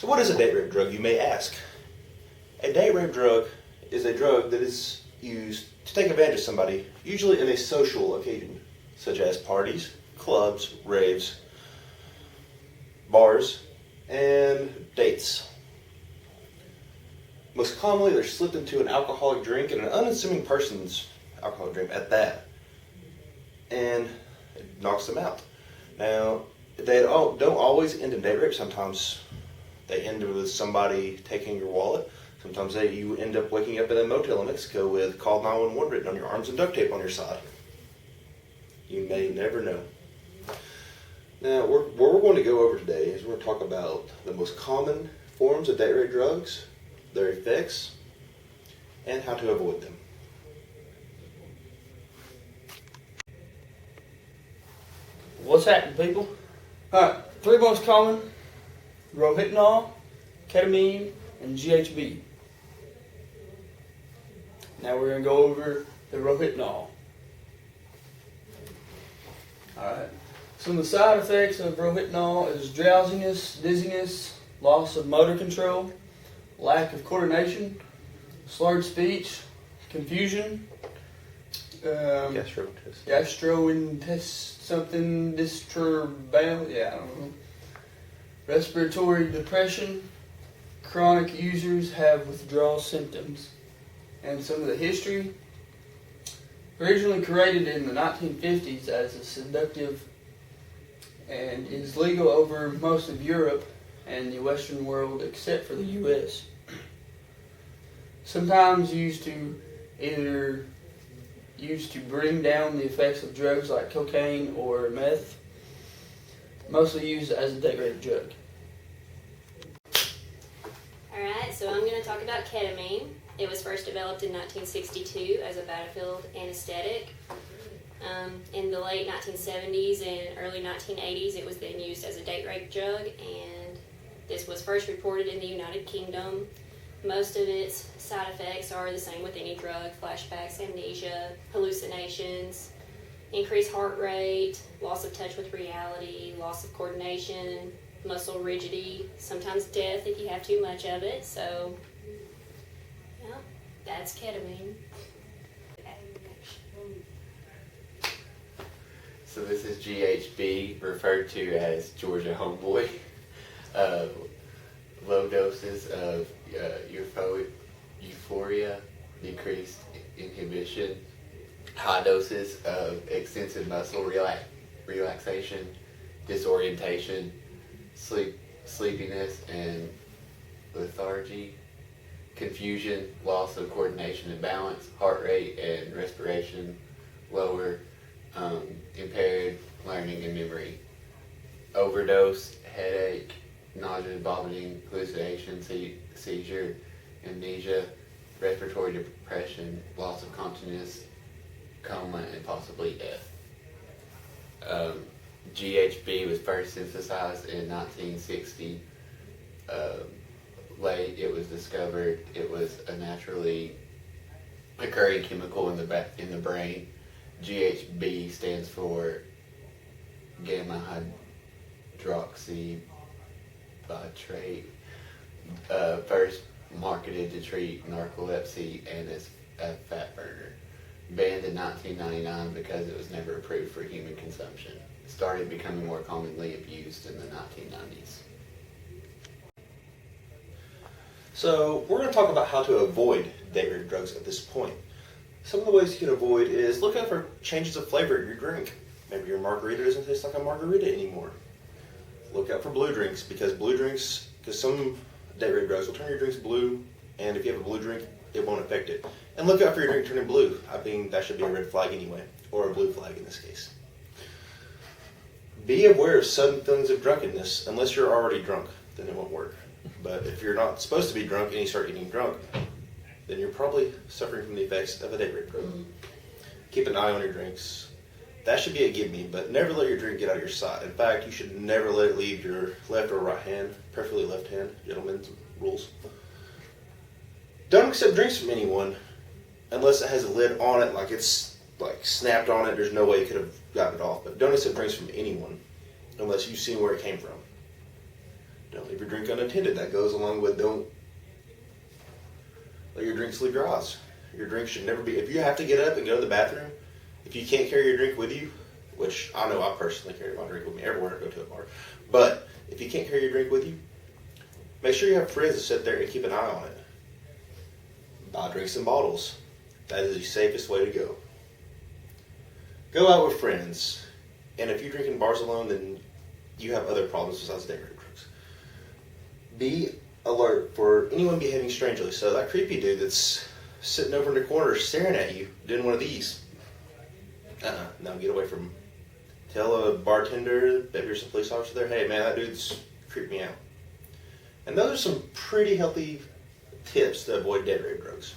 So what is a date rape drug, you may ask? A date rape drug is a drug that is used to take advantage of somebody, usually in a social occasion, such as parties, clubs, raves, bars, and dates. Most commonly, they're slipped into an alcoholic drink and an unassuming person's alcoholic drink at that, and it knocks them out. Now, they don't always end in date rape. Sometimes they end with somebody taking your wallet. Sometimes you end up waking up in a motel in Mexico with "Call 911" written on your arms and duct tape on your side. You may never know. Now, what we're going to go over today is we're going to talk about the most common forms of date rape drugs, their effects, and how to avoid them. What's happening, people? Alright, 3 most common: rohypnol, ketamine, and GHB. Now we're going to go over the rohypnol. Alright, some of the side effects of rohypnol is drowsiness, dizziness, loss of motor control, lack of coordination, slurred speech, confusion, respiratory depression. Chronic users have withdrawal symptoms. And some of the history: originally created in the 1950s as a sedative and is legal over most of Europe and the Western world except for the U.S. Sometimes used to bring down the effects of drugs like cocaine or meth. Mostly used as a date rape drug. Alright, so I'm going to talk about ketamine. It was first developed in 1962 as a battlefield anesthetic. In the late 1970s and early 1980s, it was then used as a date rape drug, and this was first reported in the United Kingdom. Most of its side effects are the same with any drug: flashbacks, amnesia, hallucinations, increased heart rate, loss of touch with reality, loss of coordination, muscle rigidity, sometimes death if you have too much of it. So, yeah, that's ketamine. So this is GHB, referred to as Georgia Homeboy. Low doses of euphoria, decreased inhibition. High doses of extensive muscle relaxation, disorientation, sleepiness and lethargy, confusion, loss of coordination and balance, heart rate and respiration lower, impaired learning and memory. Overdose, headache, nausea, vomiting, hallucination, seizure, amnesia, respiratory depression, loss of consciousness, coma, and possibly death. GHB was first synthesized in 1960. Late it was discovered it was a naturally occurring chemical in the brain. GHB stands for gamma hydroxybitrate. First marketed to treat narcolepsy and as a fat burner. Banned in 1999 because it was never approved for human consumption. It started becoming more commonly abused in the 1990s. So we're going to talk about how to avoid date rape drugs at this point. Some of the ways you can avoid is look out for changes of flavor in your drink. Maybe your margarita doesn't taste like a margarita anymore. Look out for blue drinks, because some date rape drugs will turn your drinks blue, and if you have a blue drink, it won't affect it. And look out for your drink turning blue. I mean, that should be a red flag anyway, or a blue flag in this case. Be aware of sudden feelings of drunkenness. Unless you're already drunk, then it won't work. But if you're not supposed to be drunk and you start getting drunk, then you're probably suffering from the effects of a date rape drug. Keep an eye on your drinks. That should be a give me, but never let your drink get out of your sight. In fact, you should never let it leave your left or right hand, preferably left hand, gentlemen's rules. Don't accept drinks from anyone unless it has a lid on it, like it's like snapped on it. There's no way you could have gotten it off. But don't accept drinks from anyone unless you've seen where it came from. Don't leave your drink unattended. That goes along with don't let your drink leave your eyes. Your drink should never be, if you have to get up and go to the bathroom, if you can't carry your drink with you, which I know I personally carry my drink with me everywhere I go to a bar, but if you can't carry your drink with you, make sure you have friends that sit there and keep an eye on it. Buy drinks in bottles. That is the safest way to go. Go out with friends. And if you drink in bars alone, then you have other problems besides date rape drugs. Be alert for anyone behaving strangely. So that creepy dude that's sitting over in the corner staring at you, doing one of these. No, get away from him. Tell a bartender, maybe there's a police officer there, hey man, that dude's creeped me out. And those are some pretty healthy tips to avoid date rape drugs.